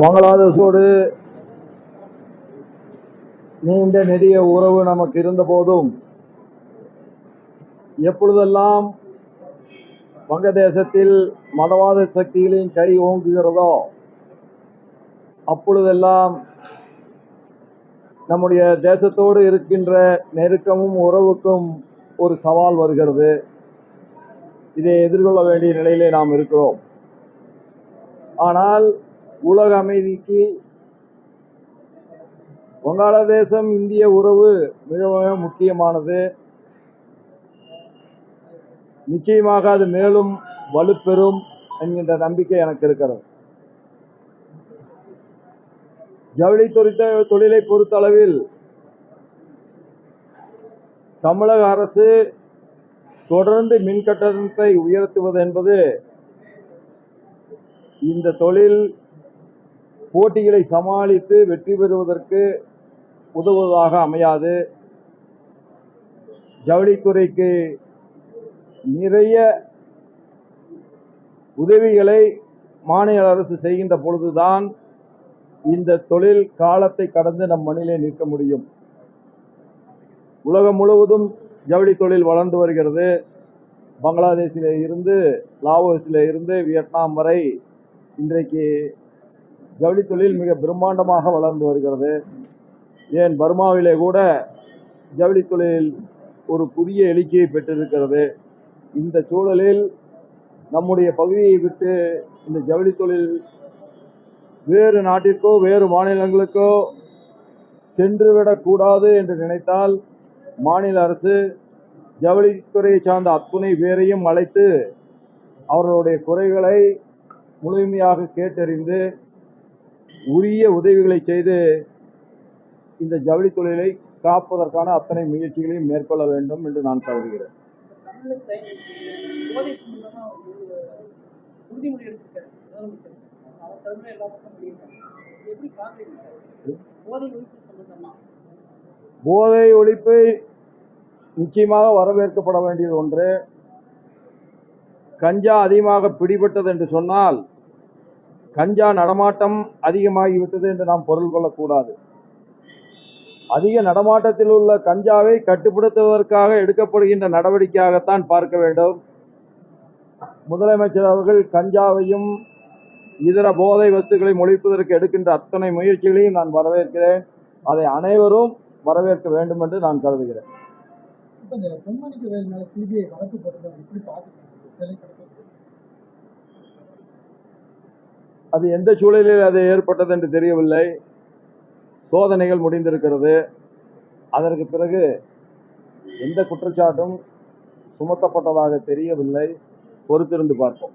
பங்களாதேஷோடு நீண்ட நெடிய உறவு நமக்கு இருந்த போதும் எப்பொழுதெல்லாம் வங்கதேசத்தில் மதவாத சக்திகளின் கை ஓங்குகிறதோ அப்பொழுதெல்லாம் நம்முடைய தேசத்தோடு இருக்கின்ற நெருக்கமும் உறவுக்கும் ஒரு சவால் வருகிறது. இதை எதிர்கொள்ள வேண்டிய நிலையிலே நாம் இருக்கிறோம். ஆனால் உலக அமைதிக்கு வங்காளதேசம் இந்திய உறவு மிக மிக முக்கியமானது. நிச்சயமாக அது மேலும் வலுப்பெறும் என்கின்ற நம்பிக்கை எனக்கு இருக்கிறது. ஜவுளி தொழிலை பொறுத்தளவில் தமிழக அரசு தொடர்ந்து மின் கட்டணத்தை உயர்த்துவது என்பது இந்த தொழில் போட்டிகளை சமாளித்து வெற்றி பெறுவதற்கு உதவுவதாக அமையாது. ஜவுளித்துறைக்கு நிறைய உதவிகளை மாநில அரசு செய்கின்ற பொழுதுதான் இந்த தொழில் காலத்தை கடந்து நம் மண்ணிலே நிற்க முடியும். உலகம் முழுவதும் ஜவுளி தொழில் வளர்ந்து வருகிறது. பங்களாதேஷிலே இருந்து, லாவோஸிலே இருந்து வியட்நாம் வரை இன்றைக்கு ஜவுளி தொழில் மிக பிரம்மாண்டமாக வளர்ந்து வருகிறது. ஏன் பர்மாவிலே கூட ஜவுளி தொழில் ஒரு புதிய எழுச்சியை பெற்றிருக்கிறது. இந்த சூழலில் நம்முடைய பகுதியை விட்டு இந்த ஜவுளி தொழில் வேறு நாட்டிற்கோ வேறு மாநிலங்களுக்கோ சென்றுவிடக்கூடாது என்று நினைத்தால் மாநில அரசு ஜவுளித்துறையை சார்ந்த அத்துணை பேரையும் அழைத்து அவர்களுடைய குறைகளை முழுமையாக கேட்டறிந்து உரிய உதவிகளை செய்து இந்த ஜவுளி தொழிலை காப்பதற்கான அத்தனை முயற்சிகளையும் மேற்கொள்ள வேண்டும் என்று நான் கருதுகிறேன். போதை ஒழிப்பு நிச்சயமாக வரவேற்கப்பட வேண்டியது ஒன்று. கஞ்சா அதிகமாக பிடிபட்டது என்று சொன்னால் கஞ்சா நடமாட்டம் அதிகமாகிவிட்டது என்று நாம் பொருள் கொள்ளக்கூடாது. அதிக நடமாட்டத்தில் உள்ள கஞ்சாவை கட்டுப்படுத்துவதற்காக எடுக்கப்படுகின்ற நடவடிக்கையாகத்தான் பார்க்க வேண்டும். முதலமைச்சர் அவர்கள் கஞ்சாவையும் இதர போதை வஸ்துக்களை ஒழிப்பதற்கு எடுக்கின்ற அத்தனை முயற்சிகளையும் நான் வரவேற்கிறேன். அதை அனைவரும் வரவேற்க வேண்டும் என்று நான் கருதுகிறேன். அது எந்த சூழலில் அது ஏற்பட்டது என்று தெரியவில்லை. சோதனைகள் முடிந்திருக்கிறது. அதற்கு பிறகு எந்த குற்றச்சாட்டும் சுமத்தப்பட்டதாக தெரியவில்லை. பொறுத்திருந்து பார்ப்போம்.